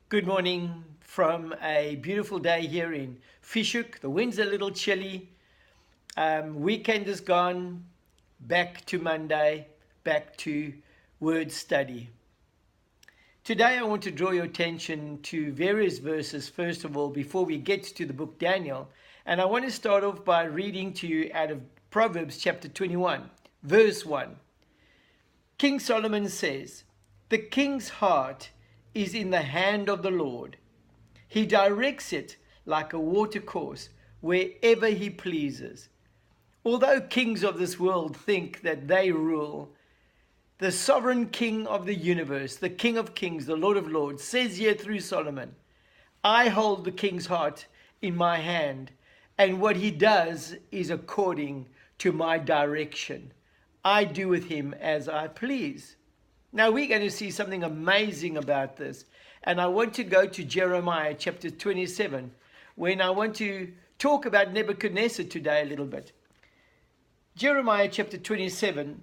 Good morning from a beautiful day here in Fishhook. The wind's a little chilly. Weekend is gone. Back to Monday, back to word study. Today I want to draw your attention to various verses, first of all, before we get to the book Daniel. And I want to start off by reading to you out of Proverbs chapter 21, verse 1. King Solomon says, "The king's heart is in the hand of the Lord. He directs it like a watercourse wherever he pleases." Although kings of this world think that they rule, the sovereign king of the universe, the King of kings, the Lord of lords, says here through Solomon, "I hold the king's heart in my hand, and what he does is according to my direction. I do with him as I please." Now we're going to see something amazing about this. And I want to go to Jeremiah chapter 27, when I want to talk about Nebuchadnezzar today a little bit. Jeremiah chapter 27,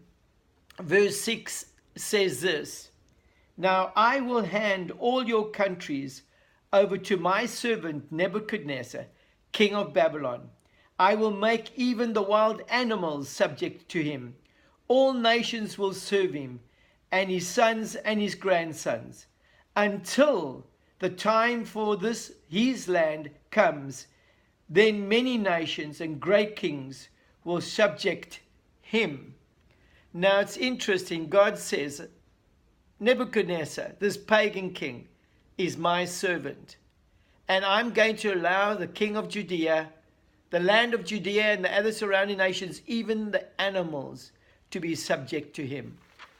verse 6 says this, "Now I will hand all your countries over to my servant Nebuchadnezzar, king of Babylon. I will make even the wild animals subject to him. All nations will serve him, and his sons and his grandsons, until the time for this his land comes. Then many nations and great kings will subject him." Now it's interesting. God says, Nebuchadnezzar, this pagan king, is my servant. And I'm going to allow the king of Judea, the land of Judea and the other surrounding nations, even the animals, to be subject to him.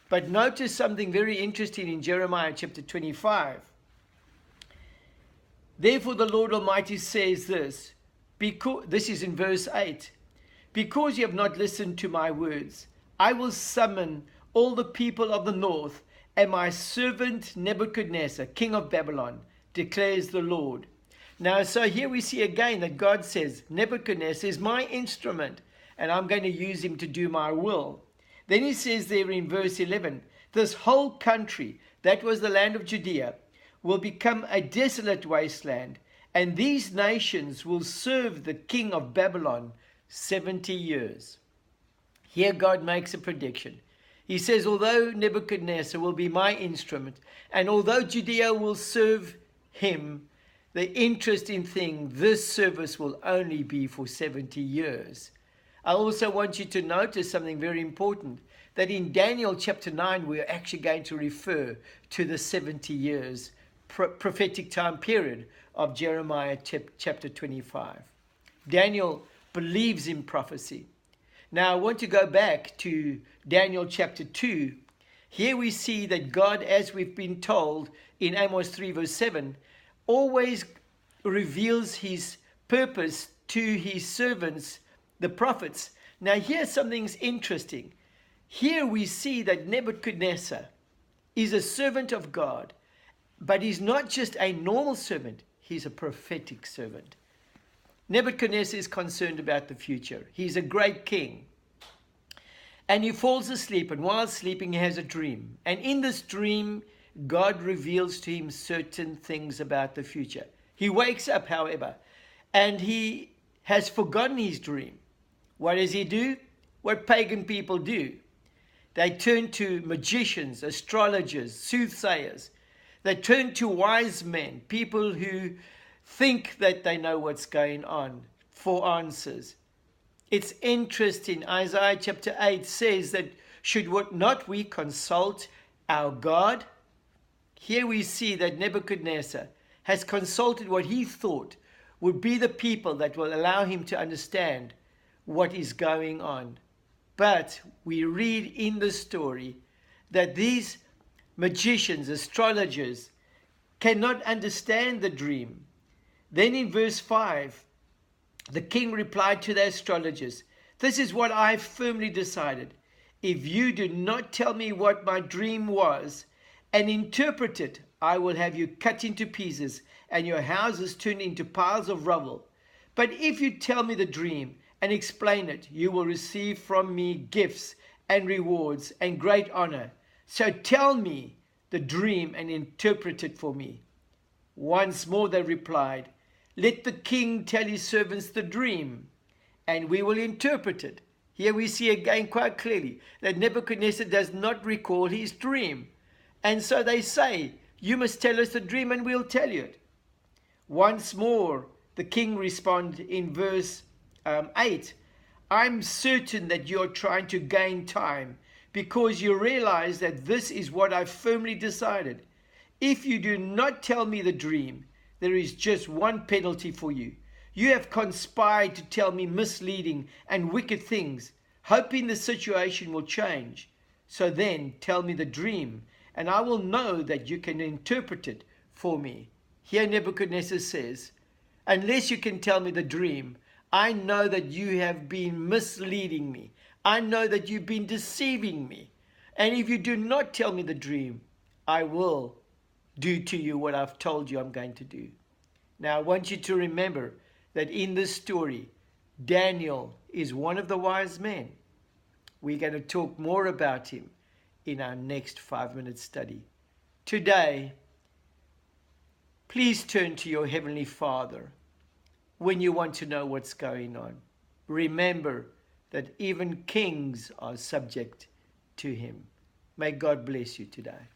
But notice something very interesting in Jeremiah chapter 25. "Therefore the Lord Almighty says this," this is in verse 8, "because you have not listened to my words, I will summon all the people of the north and my servant Nebuchadnezzar, king of Babylon, declares the Lord." Now, so here we see again that God says, Nebuchadnezzar is my instrument, and I'm going to use him to do my will. Then he says there in verse 11, "This whole country, that was the land of Judea, will become a desolate wasteland, and these nations will serve the king of Babylon 70 years. Here God makes a prediction. He says, although Nebuchadnezzar will be my instrument, and although Judea will serve him, the interesting thing, this service will only be for 70 years. I also want you to notice something very important, that in Daniel chapter 9, we're actually going to refer to the 70 years prophetic time period of Jeremiah chapter 25. Daniel believes in prophecy. Now I want to go back to Daniel chapter 2. Here we see that God, as we've been told in Amos 3 verse 7, always reveals his purpose to his servants, the prophets. Now here's something's interesting. Here we see that Nebuchadnezzar is a servant of God, but he's not just a normal servant, he's a prophetic servant. Nebuchadnezzar is concerned about the future. He's a great king. And he falls asleep, and while sleeping he has a dream. And in this dream, God reveals to him certain things about the future. He wakes up, however, and he has forgotten his dream. What does he do? What pagan people do. They turn to magicians, astrologers, soothsayers. They turn to wise men, people who think that they know what's going on, for answers. It's interesting. Isaiah chapter 8 says that should not we consult our God? Here we see that Nebuchadnezzar has consulted what he thought would be the people that will allow him to understand what is going on. But we read in the story that these magicians, astrologers, cannot understand the dream. Then in verse 5, the king replied to the astrologers, "This is what I firmly decided. If you do not tell me what my dream was and interpret it, I will have you cut into pieces and your houses turned into piles of rubble. But if you tell me the dream and explain it, you will receive from me gifts and rewards and great honor. So tell me the dream and interpret it for me." Once more they replied, "Let the king tell his servants the dream, and we will interpret it." Here we see again quite clearly that Nebuchadnezzar does not recall his dream. And so they say, "You must tell us the dream and we'll tell you it." Once more, the king responded in verse 8, "I'm certain that you're trying to gain time because you realize that this is what I've firmly decided. If you do not tell me the dream, there is just one penalty for you. You have conspired to tell me misleading and wicked things, hoping the situation will change. So then tell me the dream, and I will know that you can interpret it for me." Here Nebuchadnezzar says, unless you can tell me the dream, I know that you have been misleading me. I know that you've been deceiving me. And if you do not tell me the dream, I will do to you what I've told you I'm going to do. Now I want you to remember that in this story, Daniel is one of the wise men. We're going to talk more about him in our next 5-minute study. Today, please turn to your Heavenly Father when you want to know what's going on. Remember that even kings are subject to him. May God bless you today.